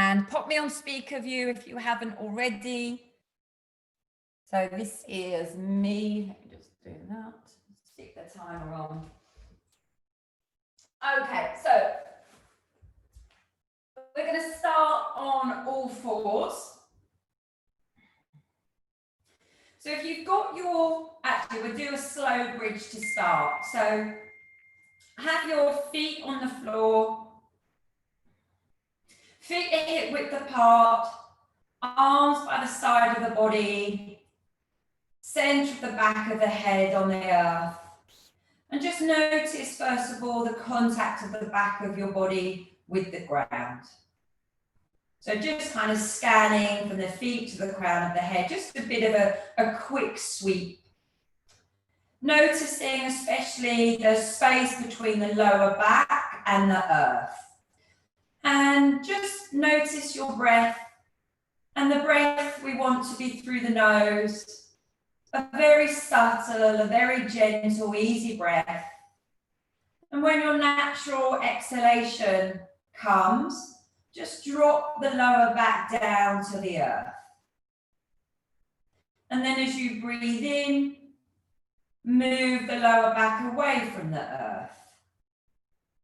And pop me on speaker view if you haven't already. So this is me. Let me just do that. Stick the timer on. Okay, so we're going to start on all fours. So if you've got your, actually we'll do a slow bridge to start. So have your feet on the floor, feet are hip width apart, arms by the side of the body, centre of the back of the head on the earth. And just notice, first of all, the contact of the back of your body with the ground. So just kind of scanning from the feet to the crown of the head, just a bit of a quick sweep. Noticing especially the space between the lower back and the earth. And just notice your breath. And the breath we want to be through the nose. A very subtle, a very gentle, easy breath. And when your natural exhalation comes, just drop the lower back down to the earth. And then as you breathe in, move the lower back away from the earth.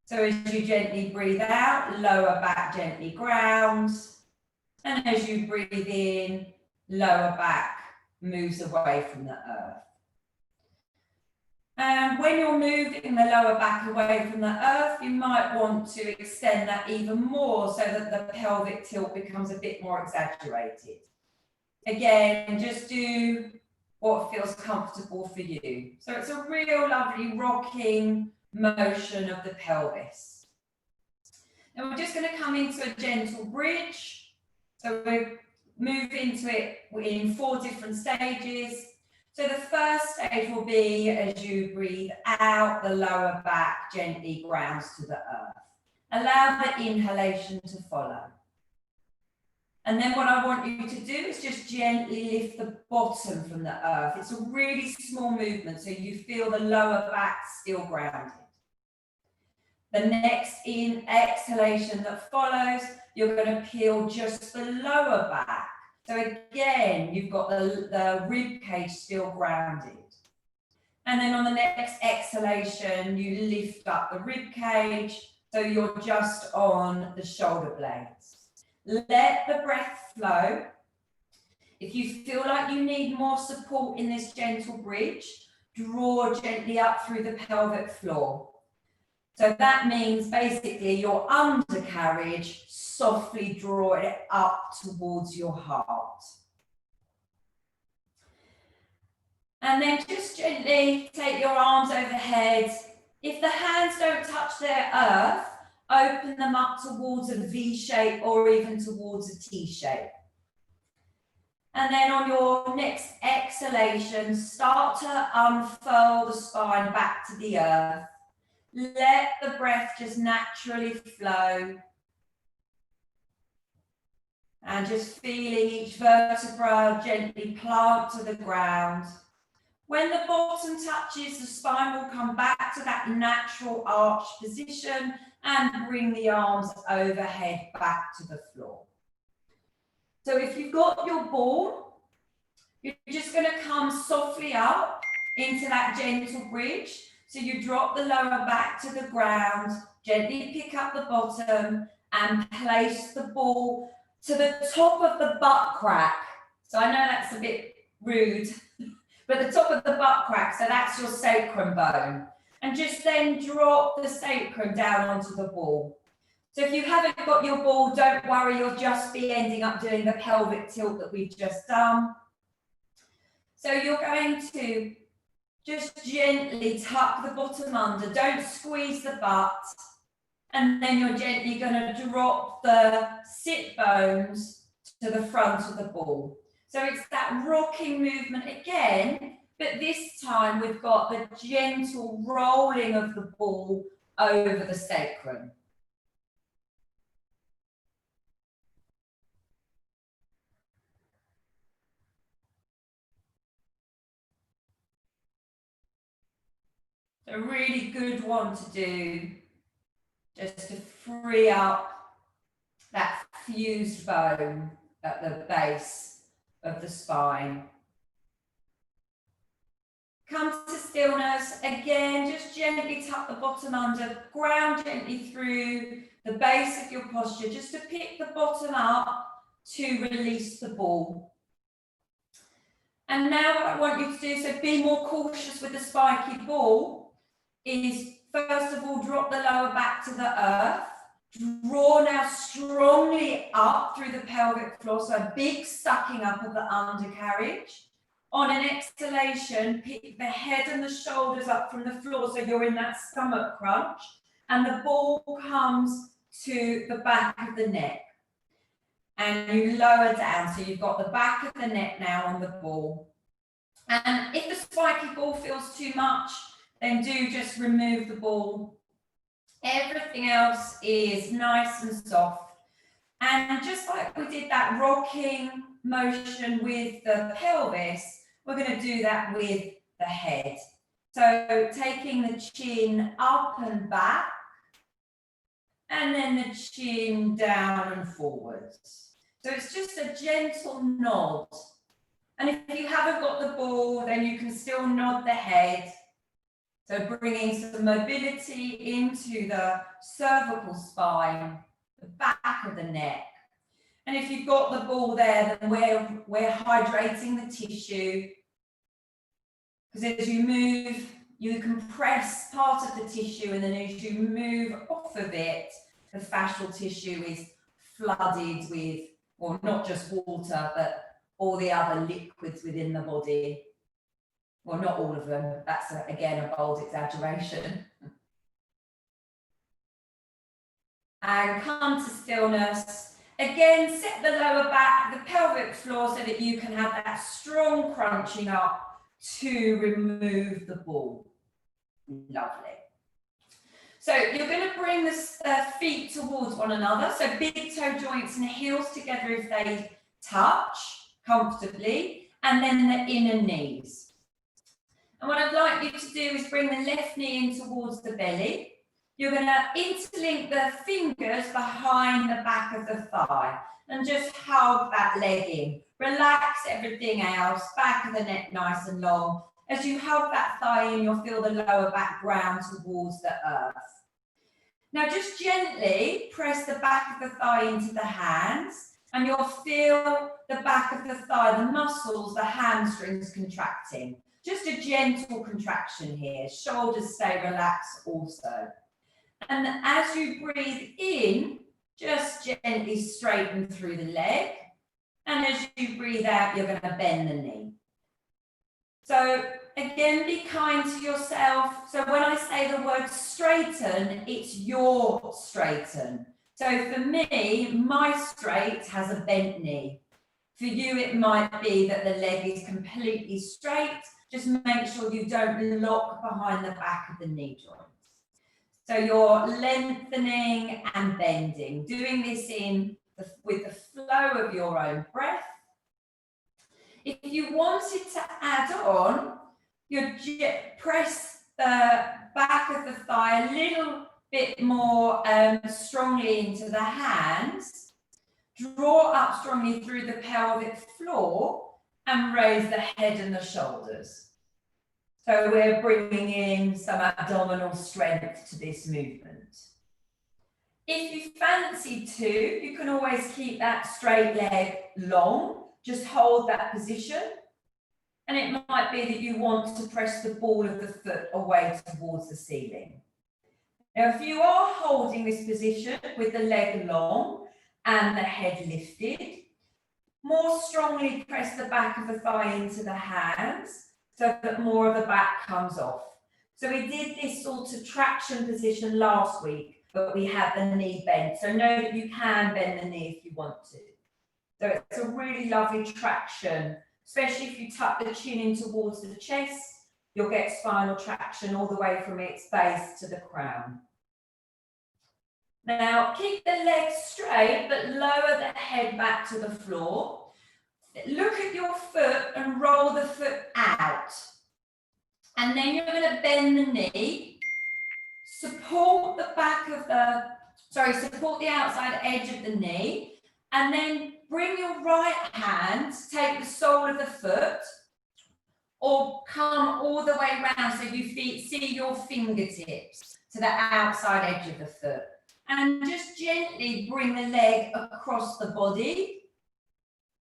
So as you gently breathe out, lower back gently grounds. And as you breathe in, lower back moves away from the earth. And when you're moving the lower back away from the earth, you might want to extend that even more so that the pelvic tilt becomes a bit more exaggerated. Again, just do what feels comfortable for you. So it's a real lovely rocking motion of the pelvis. Now we're just going to come into a gentle bridge. So we'll move into it in 4 different stages. So the first stage will be as you breathe out, the lower back gently grounds to the earth. Allow the inhalation to follow. And then what I want you to do is just gently lift the bottom from the earth. It's a really small movement, so you feel the lower back still grounded. The next exhalation that follows, you're going to peel just the lower back. So again, you've got the rib cage still grounded. And then on the next exhalation, you lift up the rib cage, so you're just on the shoulder blades. Let the breath flow. If you feel like you need more support in this gentle bridge, draw gently up through the pelvic floor. So that means basically your undercarriage, softly draw it up towards your heart. And then just gently take your arms overhead. If the hands don't touch their earth, open them up towards a V shape or even towards a T shape. And then on your next exhalation, start to unfurl the spine back to the earth. Let the breath just naturally flow. And just feeling each vertebra gently plant to the ground. When the bottom touches, the spine will come back to that natural arch position and bring the arms overhead back to the floor. So if you've got your ball, you're just going to come softly up into that gentle bridge. So you drop the lower back to the ground, gently pick up the bottom and place the ball to the top of the butt crack. So I know that's a bit rude, but the top of the butt crack, so that's your sacrum bone. And just then drop the sacrum down onto the ball. So if you haven't got your ball, don't worry, you'll just be ending up doing the pelvic tilt that we've just done. So you're going to just gently tuck the bottom under, don't squeeze the butt. And then you're gently going to drop the sit bones to the front of the ball. So it's that rocking movement again, but this time we've got the gentle rolling of the ball over the sacrum. A really good one to do, just to free up that fused bone at the base of the spine. Come to stillness. Again, just gently tuck the bottom under, ground gently through the base of your posture, just to pick the bottom up to release the ball. And now what I want you to do, so be more cautious with the spiky ball, is first of all, drop the lower back to the earth. Draw now strongly up through the pelvic floor, so a big sucking up of the undercarriage. On an exhalation, pick the head and the shoulders up from the floor, so you're in that stomach crunch, and the ball comes to the back of the neck. And you lower down, so you've got the back of the neck now on the ball. And if the spiky ball feels too much, then do just remove the ball. Everything else is nice and soft. And just like we did that rocking motion with the pelvis, we're going to do that with the head. So taking the chin up and back, and then the chin down and forwards. So it's just a gentle nod. And if you haven't got the ball, then you can still nod the head. So bringing some mobility into the cervical spine, the back of the neck. And if you've got the ball there, then we're hydrating the tissue. Because as you move, you compress part of the tissue, and then as you move off of it, the fascial tissue is flooded with, well, not just water, but all the other liquids within the body. Well, not all of them. That's, again, a bold exaggeration. And come to stillness. Again, set the lower back, the pelvic floor, so that you can have that strong crunching up to remove the ball. Lovely. So you're going to bring the feet towards one another. So big toe joints and heels together if they touch comfortably, and then the inner knees. And what I'd like you to do is bring the left knee in towards the belly. You're going to interlink the fingers behind the back of the thigh and just hug that leg in. Relax everything else, back of the neck nice and long. As you hug that thigh in, you'll feel the lower back ground towards the earth. Now just gently press the back of the thigh into the hands, and you'll feel the back of the thigh, the muscles, the hamstrings contracting. Just a gentle contraction here. Shoulders stay relaxed also. And as you breathe in, just gently straighten through the leg. And as you breathe out, you're going to bend the knee. So again, be kind to yourself. So when I say the word straighten, it's your straighten. So for me, my straight has a bent knee. For you, it might be that the leg is completely straight. Just make sure you don't lock behind the back of the knee joints. So you're lengthening and bending, doing this with the flow of your own breath. If you wanted to add on, you'd press the back of the thigh a little bit more strongly into the hands, draw up strongly through the pelvic floor, and raise the head and the shoulders. So we're bringing in some abdominal strength to this movement. If you fancy to, you can always keep that straight leg long, just hold that position. And it might be that you want to press the ball of the foot away towards the ceiling. Now, if you are holding this position with the leg long and the head lifted, more strongly press the back of the thigh into the hands so that more of the back comes off. So we did this sort of traction position last week, but we had the knee bent. So know that you can bend the knee if you want to. So it's a really lovely traction, especially if you tuck the chin in towards the chest, you'll get spinal traction all the way from its base to the crown. Now, keep the legs straight, but lower the head back to the floor. Look at your foot and roll the foot out. And then you're going to bend the knee, support the outside edge of the knee, And then bring your right hand, take the sole of the foot, or come all the way around so you see your fingertips to the outside edge of the foot. And just gently bring the leg across the body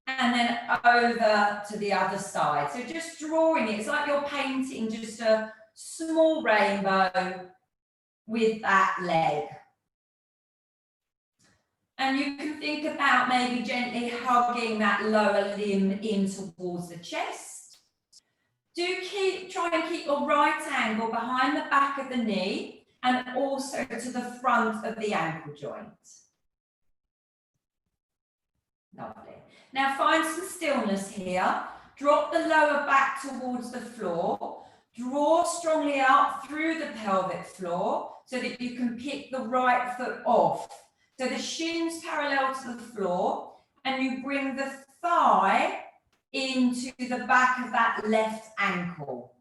and then over to the other side. So just drawing it, it's like you're painting just a small rainbow with that leg. And you can think about maybe gently hugging that lower limb in towards the chest. Try and keep your right ankle behind the back of the knee and also to the front of the ankle joint. Lovely. Now find some stillness here. Drop the lower back towards the floor. Draw strongly up through the pelvic floor so that you can pick the right foot off. So the shins parallel to the floor, and you bring the thigh into the back of that left ankle.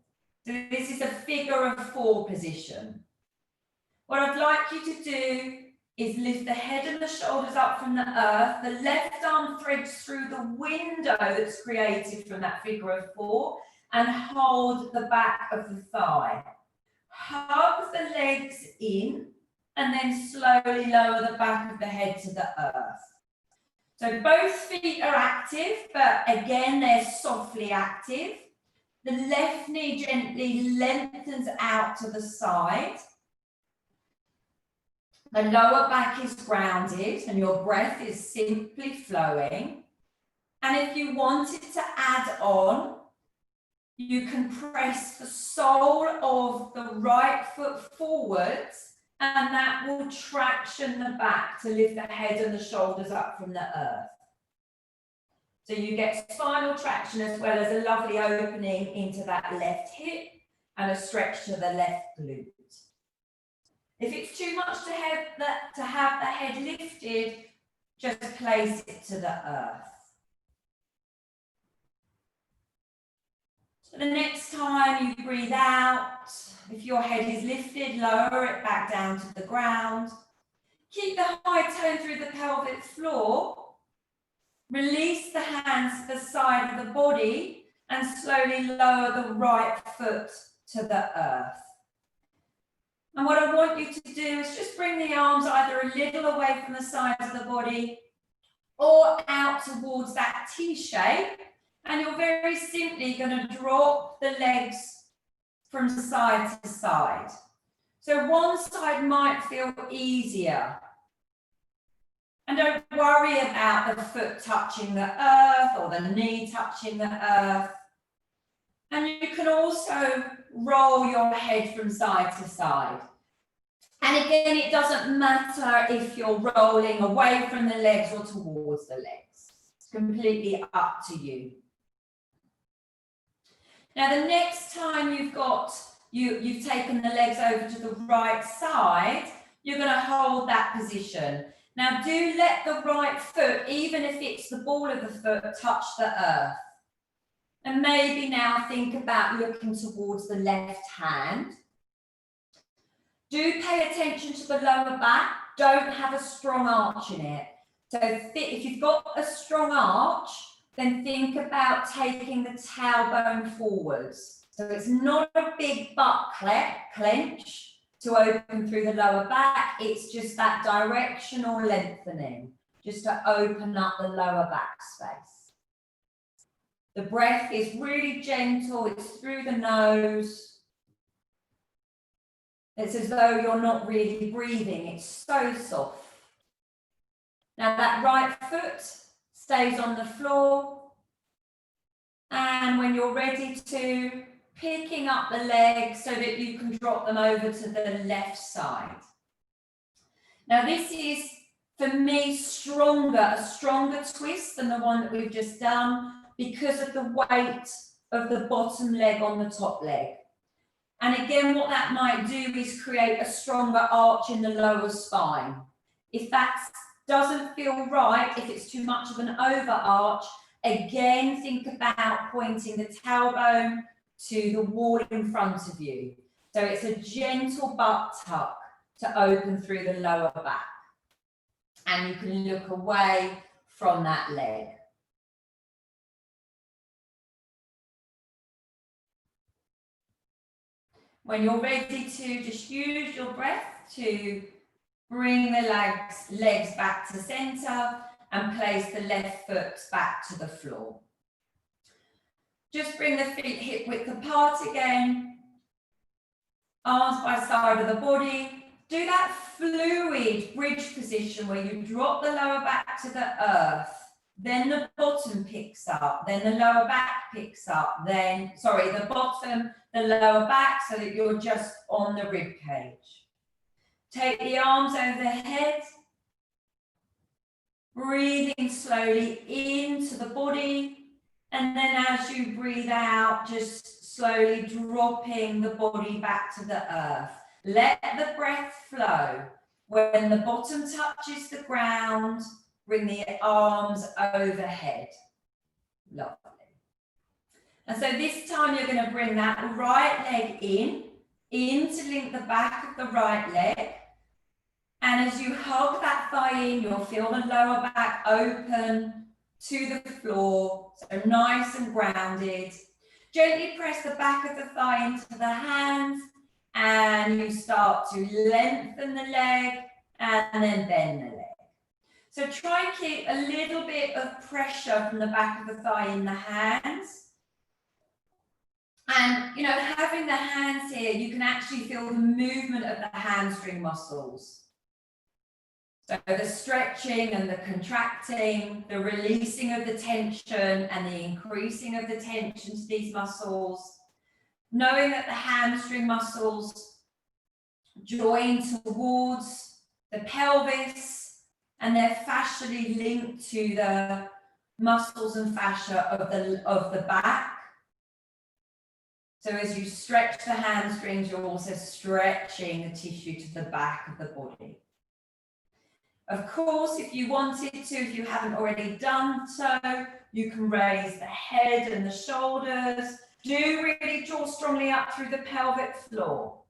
So this is a figure of 4 position. What I'd like you to do is lift the head and the shoulders up from the earth. The left arm threads through the window that's created from that figure of 4 and hold the back of the thigh. Hug the legs in and then slowly lower the back of the head to the earth. So both feet are active, but again, they're softly active. The left knee gently lengthens out to the side. The lower back is grounded and your breath is simply flowing. And if you wanted to add on, you can press the sole of the right foot forwards, and that will traction the back to lift the head and the shoulders up from the earth. So you get spinal traction as well as a lovely opening into that left hip and a stretch to the left glute. If it's too much to have the head lifted, just place it to the earth. So the next time you breathe out, if your head is lifted, lower it back down to the ground. Keep the high tone through the pelvic floor. Release the hands to the side of the body and slowly lower the right foot to the earth. And what I want you to do is just bring the arms either a little away from the sides of the body or out towards that T shape. And you're very simply going to drop the legs from side to side. So one side might feel easier. And don't worry about the foot touching the earth or the knee touching the earth. And you can also roll your head from side to side. And again, it doesn't matter if you're rolling away from the legs or towards the legs. It's completely up to you. Now, the next time you've taken the legs over to the right side, you're going to hold that position. Now, do let the right foot, even if it's the ball of the foot, touch the earth. And maybe now think about looking towards the left hand. Do pay attention to the lower back. Don't have a strong arch in it. So if you've got a strong arch, then think about taking the tailbone forwards. So it's not a big butt clench to open through the lower back. It's just that directional lengthening, just to open up the lower back space. The breath is really gentle. It's through the nose. It's as though you're not really breathing. It's so soft. Now that right foot stays on the floor. And when you're ready to, picking up the legs so that you can drop them over to the left side. Now this is, for me, a stronger twist than the one that we've just done because of the weight of the bottom leg on the top leg. And again, what that might do is create a stronger arch in the lower spine. If that doesn't feel right, if it's too much of an overarch, again, think about pointing the tailbone to the wall in front of you. So it's a gentle butt tuck to open through the lower back. And you can look away from that leg. When you're ready to just use your breath to bring the legs back to center and place the left foot back to the floor. Just bring the feet hip width apart again. Arms by side of the body. Do that fluid bridge position where you drop the lower back to the earth. Then the bottom picks up, then the lower back picks up, then, sorry, the bottom, the lower back, so that you're just on the rib cage. Take the arms overhead, breathing slowly into the body, and then as you breathe out, just slowly dropping the body back to the earth. Let the breath flow. When the bottom touches the ground, bring the arms overhead. Lovely. And so this time you're going to bring that right leg in to link the back of the right leg. And as you hug that thigh in, you'll feel the lower back open to the floor, so nice and grounded. Gently press the back of the thigh into the hands, and you start to lengthen the leg and then bend the leg. So try and keep a little bit of pressure from the back of the thigh in the hands. And, you know, having the hands here, you can actually feel the movement of the hamstring muscles. So the stretching and the contracting, the releasing of the tension and the increasing of the tension to these muscles. Knowing that the hamstring muscles join towards the pelvis, and they're fascially linked to the muscles and fascia of the back. So as you stretch the hamstrings, you're also stretching the tissue to the back of the body. Of course, if you wanted to, if you haven't already done so, you can raise the head and the shoulders. Do really draw strongly up through the pelvic floor.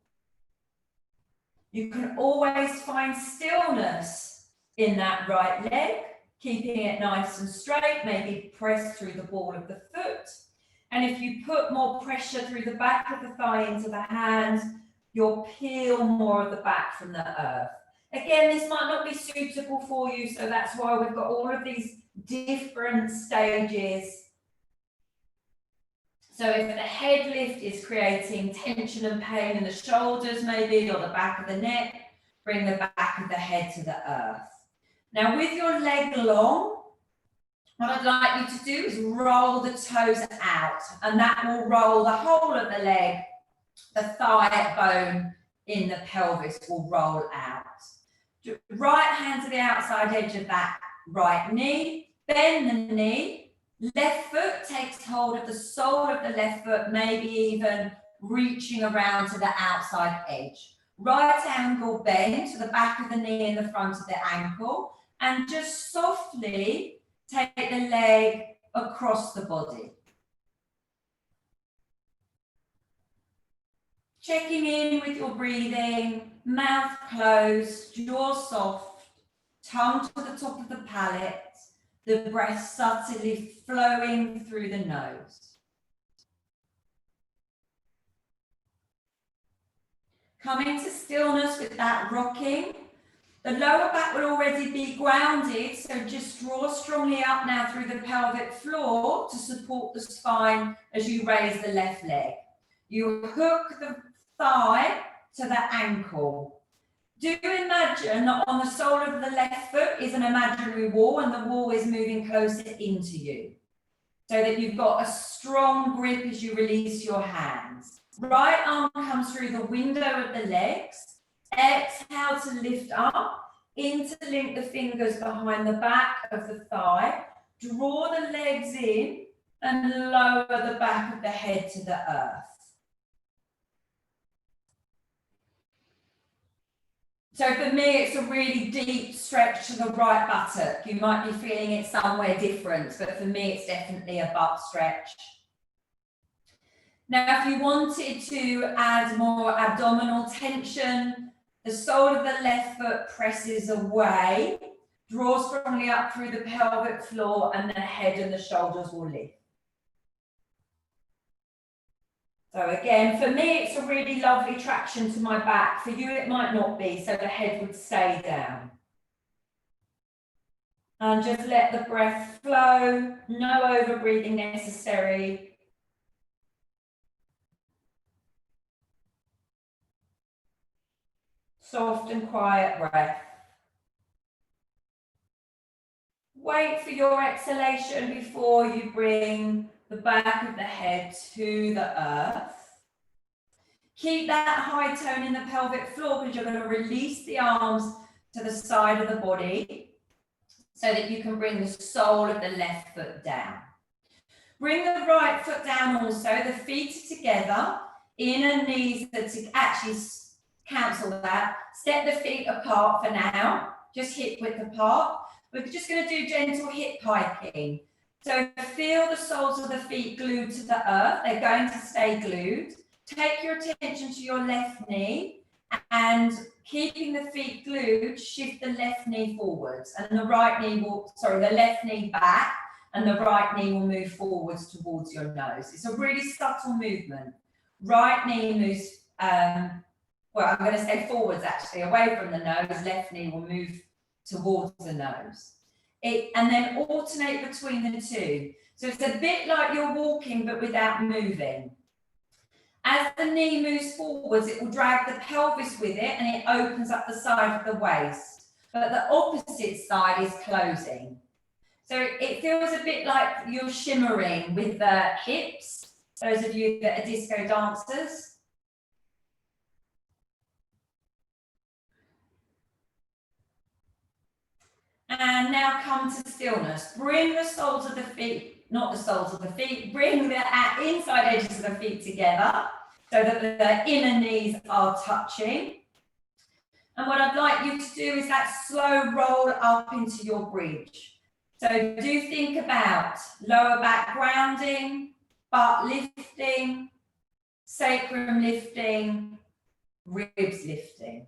You can always find stillness in that right leg, keeping it nice and straight, maybe press through the ball of the foot. And if you put more pressure through the back of the thigh into the hands, you'll peel more of the back from the earth. Again, this might not be suitable for you, so that's why we've got all of these different stages. So if the head lift is creating tension and pain in the shoulders maybe, or the back of the neck, bring the back of the head to the earth. Now with your leg long, what I'd like you to do is roll the toes out, and that will roll the whole of the leg. The thigh bone in the pelvis will roll out. Right hand to the outside edge of that right knee, bend the knee, left foot takes hold of the sole of the left foot, maybe even reaching around to the outside edge. Right angle bend to the back of the knee and the front of the ankle, and just softly take the leg across the body. Checking in with your breathing, mouth closed, jaw soft, tongue to the top of the palate, the breath subtly flowing through the nose. Coming to stillness with that rocking. The lower back will already be grounded, so just draw strongly up now through the pelvic floor to support the spine as you raise the left leg. You hook the thigh to the ankle. Do imagine that on the sole of the left foot is an imaginary wall, and the wall is moving closer into you, so that you've got a strong grip as you release your hands. Right arm comes through the window of the legs. Exhale to lift up, interlink the fingers behind the back of the thigh, draw the legs in and lower the back of the head to the earth. So for me, it's a really deep stretch to the right buttock. You might be feeling it somewhere different, but for me, it's definitely a butt stretch. Now, if you wanted to add more abdominal tension, the sole of the left foot presses away. Draw strongly up through the pelvic floor, and the head and the shoulders will lift. So again, for me, it's a really lovely traction to my back. For you, it might not be, so the head would stay down. And just let the breath flow, no over breathing necessary. Soft and quiet breath. Wait for your exhalation before you bring the back of the head to the earth. Keep that high tone in the pelvic floor because you're going to release the arms to the side of the body so that you can bring the sole of the left foot down. Bring the right foot down also. The feet are together, inner knees are to actually cancel that. Step the feet apart for now, just hip width apart. We're just going to do gentle hip hiking. So feel the soles of the feet glued to the earth. They're going to stay glued. Take your attention to your left knee and keeping the feet glued, shift the left knee forwards and the right knee will, the left knee back and the right knee will move forwards towards your nose. It's a really subtle movement. Right knee moves, I'm going to say forwards actually, away from the nose, left knee will move towards the nose. And then alternate between the two. So it's a bit like you're walking but without moving. As the knee moves forwards, it will drag the pelvis with it and it opens up the side of the waist. But the opposite side is closing. So it feels a bit like you're shimmering with the hips, those of you that are disco dancers. And now come to stillness. Bring the soles of the feet, not the soles of the feet, bring the inside edges of the feet together so that the inner knees are touching. And what I'd like you to do is that slow roll up into your bridge. So do think about lower back grounding, butt lifting, sacrum lifting, ribs lifting.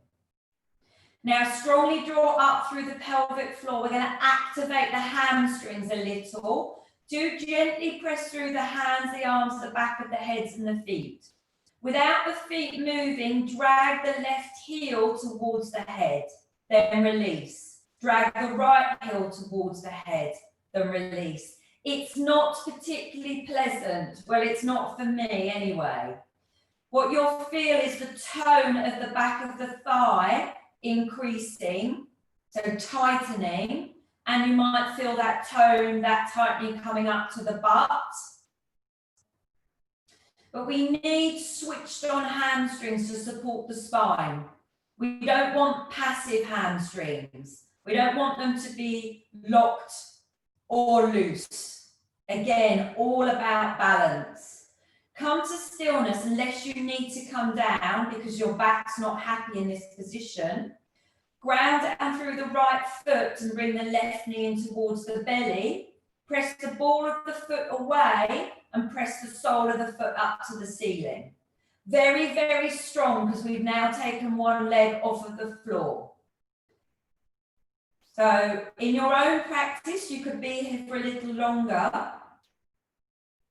Now strongly draw up through the pelvic floor. We're going to activate the hamstrings a little. Do gently press through the hands, the arms, the back of the heads and the feet. Without the feet moving, drag the left heel towards the head, then release. Drag the right heel towards the head, then release. It's not particularly pleasant. Well, it's not for me anyway. What you'll feel is the tone of the back of the thigh increasing, so tightening, and you might feel that tone, that tightening coming up to the butt. But we need switched on hamstrings to support the spine. We don't want passive hamstrings. We don't want them to be locked or loose. Again, all about balance. Come to stillness unless you need to come down because your back's not happy in this position. Ground down through the right foot and bring the left knee in towards the belly. Press the ball of the foot away and press the sole of the foot up to the ceiling. Very, very strong because we've now taken one leg off of the floor. So in your own practice, you could be here for a little longer.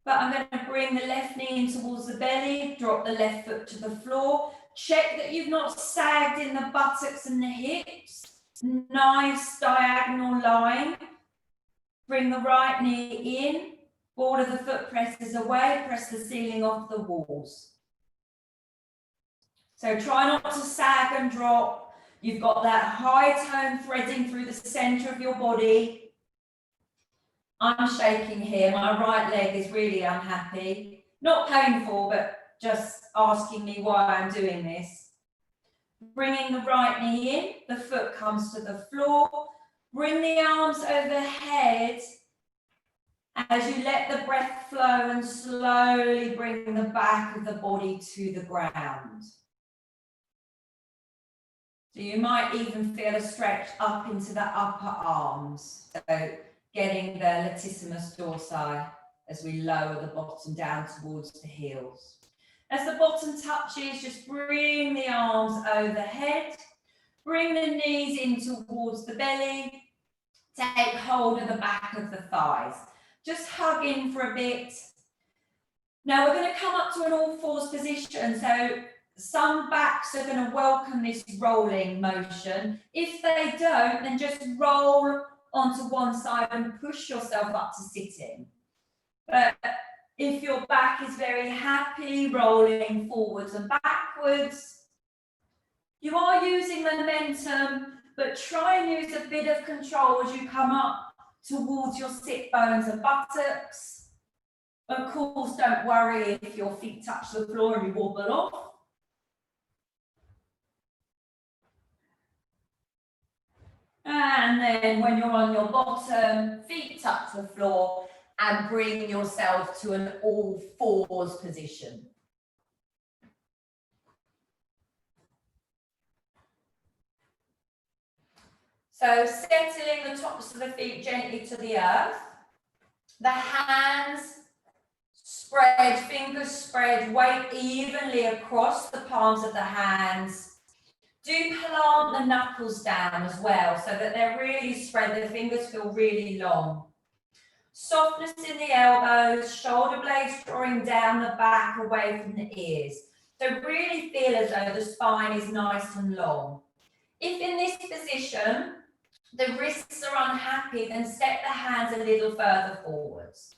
But I'm going to bring the left knee in towards the belly, drop the left foot to the floor. Check that you've not sagged in the buttocks and the hips. Nice diagonal line. Bring the right knee in. Ball of the foot presses away. Press the ceiling off the walls. So try not to sag and drop. You've got that high tone threading through the center of your body. I'm shaking here. My right leg is really unhappy. Not painful, but just asking me why I'm doing this. Bringing the right knee in, the foot comes to the floor. Bring the arms overhead as you let the breath flow and slowly bring the back of the body to the ground. So you might even feel a stretch up into the upper arms. So getting the latissimus dorsi as we lower the bottom down towards the heels. As the bottom touches, just bring the arms overhead. Bring the knees in towards the belly. Take hold of the back of the thighs. Just hug in for a bit. Now we're going to come up to an all fours position. So some backs are going to welcome this rolling motion. If they don't, then just roll onto one side and push yourself up to sitting. But if your back is very happy rolling forwards and backwards, you are using momentum, but try and use a bit of control as you come up towards your sit bones and buttocks. Of course, don't worry if your feet touch the floor and you wobble off. And then when you're on your bottom, feet touch the floor and bring yourself to an all fours position. So settling the tops of the feet gently to the earth. The hands spread, fingers spread, weight evenly across the palms of the hands. Do plant the knuckles down as well so that they're really spread, the fingers feel really long. Softness in the elbows, shoulder blades drawing down the back away from the ears. So really feel as though the spine is nice and long. If in this position, the wrists are unhappy, then step the hands a little further forwards.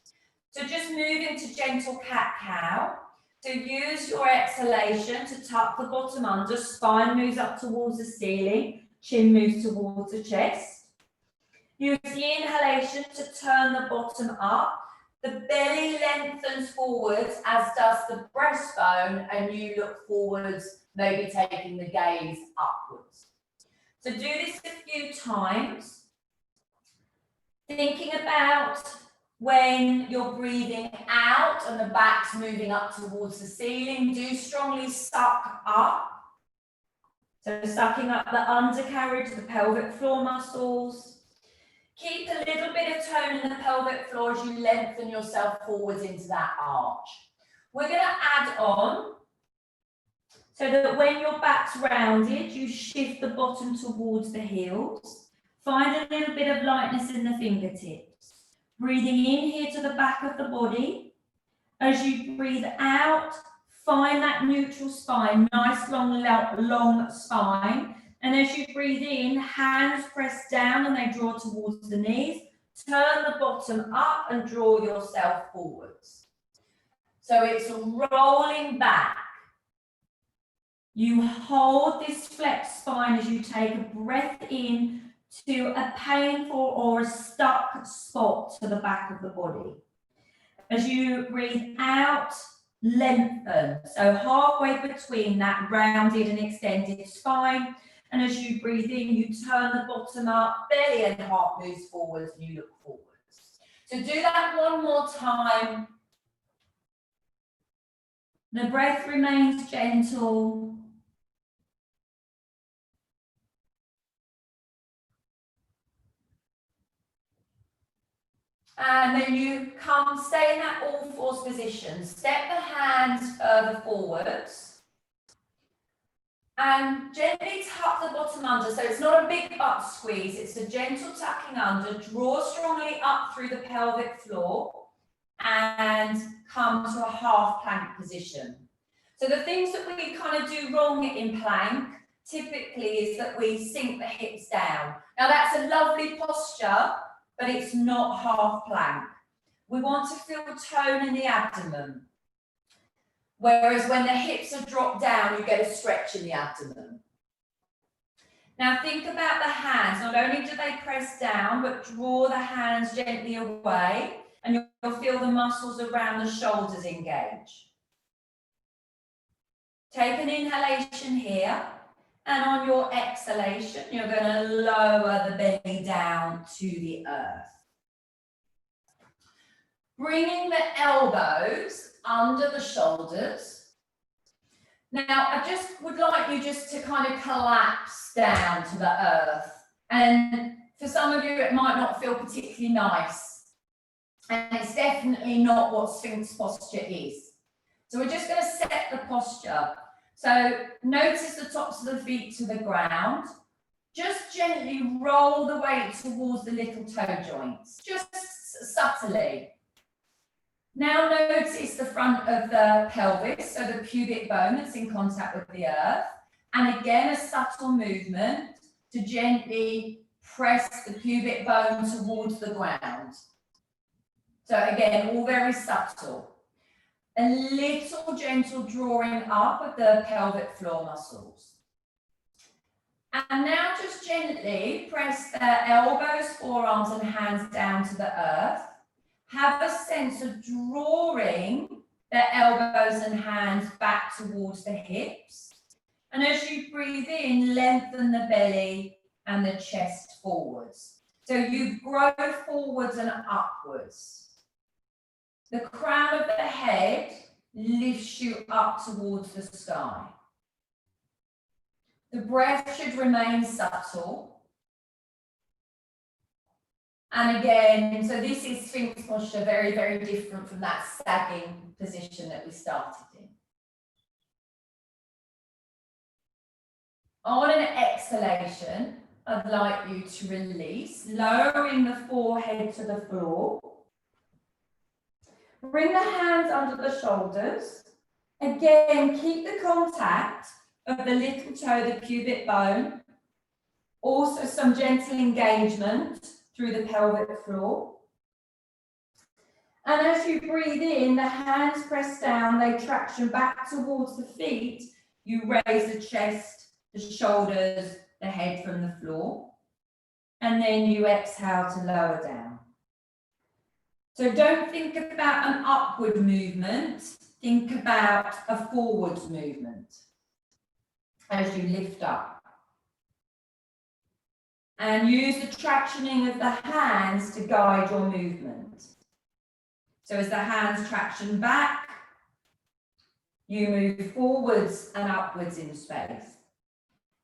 So just move into gentle cat-cow. So use your exhalation to tuck the bottom under, spine moves up towards the ceiling, chin moves towards the chest. Use the inhalation to turn the bottom up. The belly lengthens forwards, as does the breastbone, and you look forwards, maybe taking the gaze upwards. So do this a few times. Thinking about when you're breathing out and the back's moving up towards the ceiling, do strongly suck up. So sucking up the undercarriage, the pelvic floor muscles. Keep a little bit of tone in the pelvic floor as you lengthen yourself forwards into that arch. We're going to add on so that when your back's rounded, you shift the bottom towards the heels. Find a little bit of lightness in the fingertips. Breathing in here to the back of the body. As you breathe out, find that neutral spine, nice long spine. And as you breathe in, hands press down and they draw towards the knees. Turn the bottom up and draw yourself forwards. So it's rolling back. You hold this flexed spine as you take a breath in to a painful or a stuck spot to the back of the body. As you breathe out, lengthen. So halfway between that rounded and extended spine. And as you breathe in, you turn the bottom up, belly and heart moves forwards and you look forwards. So do that one more time. The breath remains gentle. And then you stay in that all fours position. Step the hands further forwards. And gently tuck the bottom under. So it's not a big butt squeeze, it's a gentle tucking under. Draw strongly up through the pelvic floor and come to a half plank position. So the things that we kind of do wrong in plank typically is that we sink the hips down. Now that's a lovely posture, but it's not half plank. We want to feel tone in the abdomen. Whereas when the hips are dropped down, you get a stretch in the abdomen. Now think about the hands. Not only do they press down, but draw the hands gently away, and you'll feel the muscles around the shoulders engage. Take an inhalation here, and on your exhalation, you're going to lower the belly down to the earth. Bringing the elbows under the shoulders. Now, I just would like you just to kind of collapse down to the earth. And for some of you, it might not feel particularly nice. And it's definitely not what Sphinx posture is. So we're just going to set the posture. So notice the tops of the feet to the ground. just gently roll the weight towards the little toe joints, just subtly. Now notice the front of the pelvis, so the pubic bone that's in contact with the earth. And again, a subtle movement to gently press the pubic bone towards the ground. So again, all very subtle. A little gentle drawing up of the pelvic floor muscles. And now just gently press the elbows, forearms and hands down to the earth. Have a sense of drawing the elbows and hands back towards the hips. And as you breathe in, lengthen the belly and the chest forwards. So you grow forwards and upwards. The crown of the head lifts you up towards the sky. The breath should remain subtle. And again, so this is Sphinx posture, very, very different from that sagging position that we started in. On an exhalation, I'd like you to release, lowering the forehead to the floor. Bring the hands under the shoulders. Again, keep the contact of the little toe, the pubic bone. Also some gentle engagement through the pelvic floor. And as you breathe in, the hands press down, they traction back towards the feet. You raise the chest, the shoulders, the head from the floor. And then you exhale to lower down. So don't think about an upward movement, think about a forwards movement as you lift up. And use the tractioning of the hands to guide your movement. So as the hands traction back, you move forwards and upwards in space.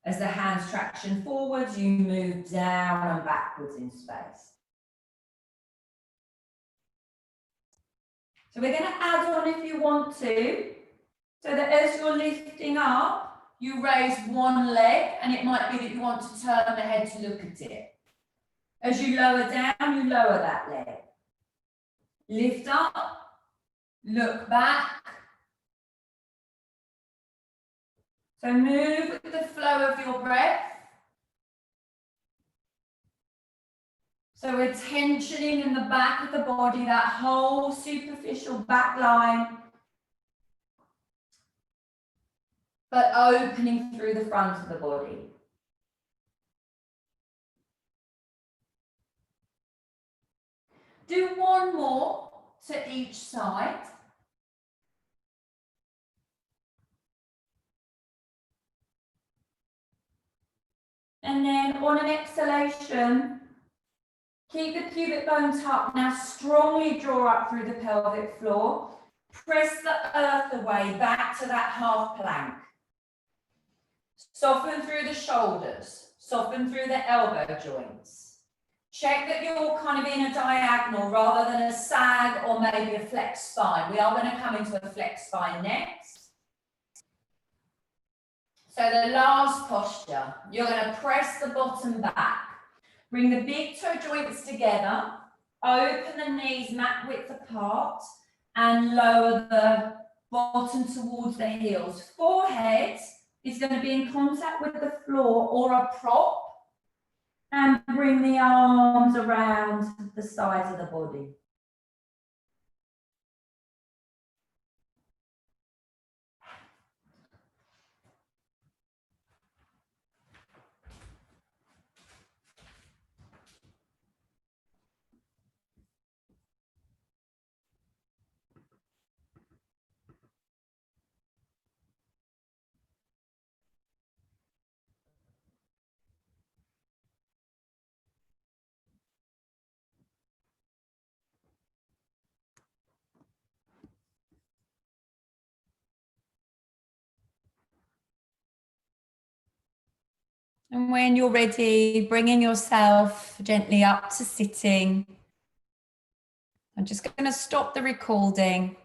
As the hands traction forwards, you move down and backwards in space. So we're going to add on if you want to, so that as you're lifting up, you raise one leg, and it might be that you want to turn the head to look at it. As you lower down, you lower that leg. Lift up, look back. So move with the flow of your breath. So we're tensioning in the back of the body, that whole superficial back line, but opening through the front of the body. Do one more to each side. And then on an exhalation, keep the pubic bone tucked. Now strongly draw up through the pelvic floor. Press the earth away back to that half plank. Soften through the shoulders. Soften through the elbow joints. Check that you're kind of in a diagonal rather than a sag or maybe a flexed spine. We are going to come into a flexed spine next. So the last posture, you're going to press the bottom back. Bring the big toe joints together, open the knees mat width apart, and lower the bottom towards the heels. Forehead is going to be in contact with the floor or a prop, and bring the arms around the sides of the body. And when you're ready, bringing yourself gently up to sitting. I'm just going to stop the recording.